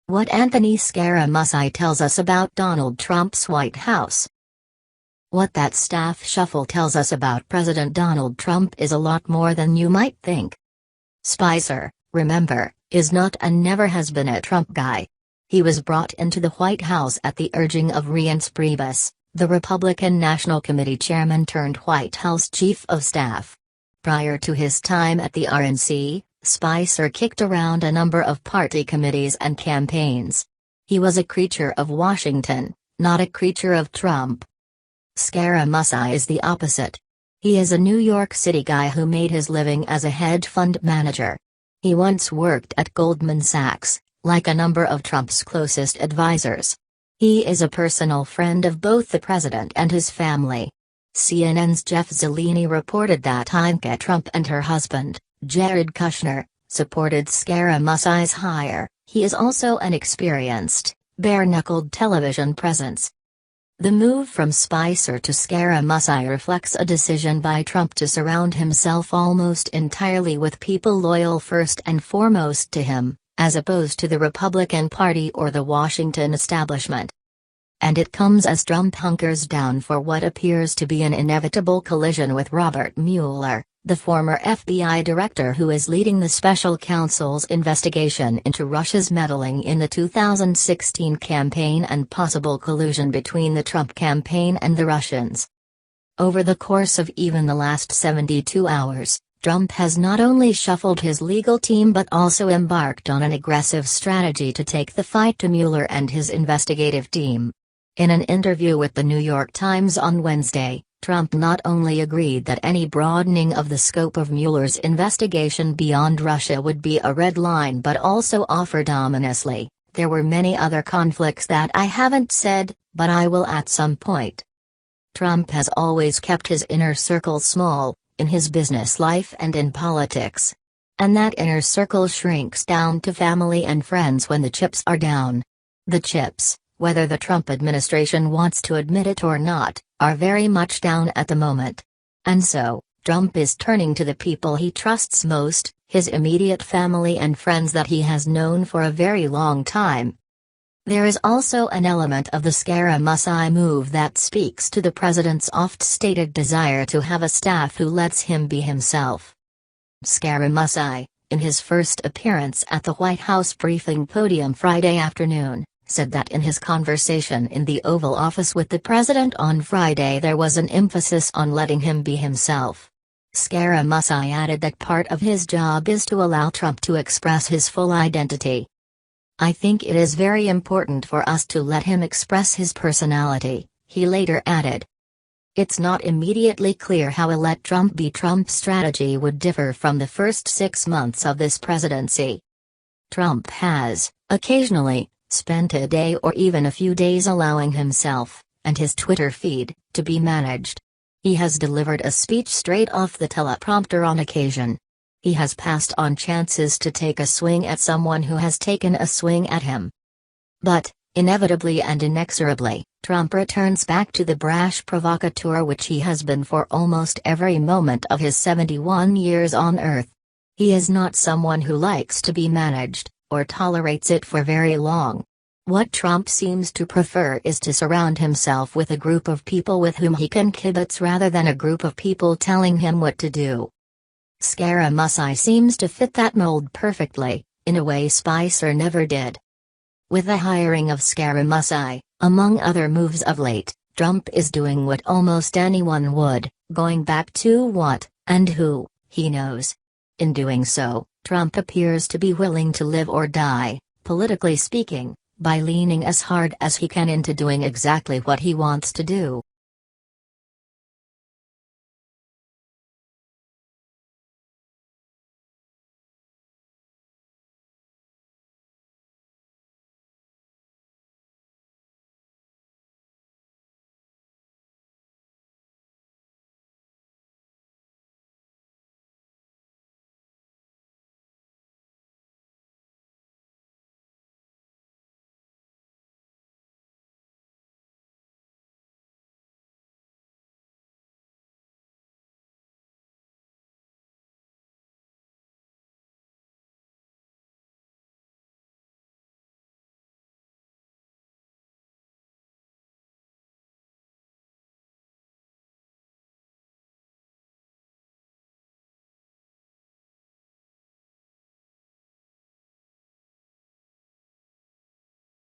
What Anthony Scaramucci tells us about Donald Trump's White House. What that staff shuffle tells us about President Donald Trump is a lot more than you might think. Spicer, remember, is not and never has been a Trump guy. He was brought into the White House at the urging of Reince Priebus, the Republican National Committee chairman turned White House chief of staff. Prior to his time at the RNC, Spicer kicked around a number of party committees and campaigns. He was a creature of Washington, not a creature of Trump. Scaramucci is the opposite. He is a New York City guy who made his living as a hedge fund manager. He once worked at Goldman Sachs, like a number of Trump's closest advisors. He is a personal friend of both the president and his family. CNN's Jeff Zeleny reported that Ivanka Trump and her husband, Jared Kushner, supported Scaramucci's hire. He is also an experienced, bare-knuckled television presence. The move from Spicer to Scaramucci reflects a decision by Trump to surround himself almost entirely with people loyal first and foremost to him, as opposed to the Republican Party or the Washington establishment. And it comes as Trump hunkers down for what appears to be an inevitable collision with Robert Mueller, the former FBI director who is leading the special counsel's investigation into Russia's meddling in the 2016 campaign and possible collusion between the Trump campaign and the Russians. Over the course of even the last 72 hours, Trump has not only shuffled his legal team but also embarked on an aggressive strategy to take the fight to Mueller and his investigative team. In an interview with the New York Times on Wednesday, Trump not only agreed that any broadening of the scope of Mueller's investigation beyond Russia would be a red line but also offered ominously, "There were many other conflicts that I haven't said, but I will at some point." Trump has always kept his inner circle small, in his business life and in politics. And that inner circle shrinks down to family and friends when the chips are down. The chips, whether the Trump administration wants to admit it or not, are very much down at the moment. And so, Trump is turning to the people he trusts most, his immediate family and friends that he has known for a very long time. There is also an element of the Scaramucci move that speaks to the president's oft-stated desire to have a staff who lets him be himself. Scaramucci, in his first appearance at the White House briefing podium Friday afternoon, said that in his conversation in the Oval Office with the president on Friday there was an emphasis on letting him be himself. Scaramucci added that part of his job is to allow Trump to express his full identity. "I think it is very important for us to let him express his personality," he later added. It's not immediately clear how a let Trump be Trump strategy would differ from the first 6 months of this presidency. Trump has, occasionally, spent a day or even a few days allowing himself, and his Twitter feed, to be managed. He has delivered a speech straight off the teleprompter on occasion. He has passed on chances to take a swing at someone who has taken a swing at him. But, inevitably and inexorably, Trump returns back to the brash provocateur which he has been for almost every moment of his 71 years on Earth. He is not someone who likes to be managed, or tolerates it for very long. What Trump seems to prefer is to surround himself with a group of people with whom he can kibitz rather than a group of people telling him what to do. Scaramucci seems to fit that mold perfectly, in a way Spicer never did. With the hiring of Scaramucci, among other moves of late, Trump is doing what almost anyone would, going back to what, and who, he knows. In doing so, Trump appears to be willing to live or die, politically speaking, by leaning as hard as he can into doing exactly what he wants to do.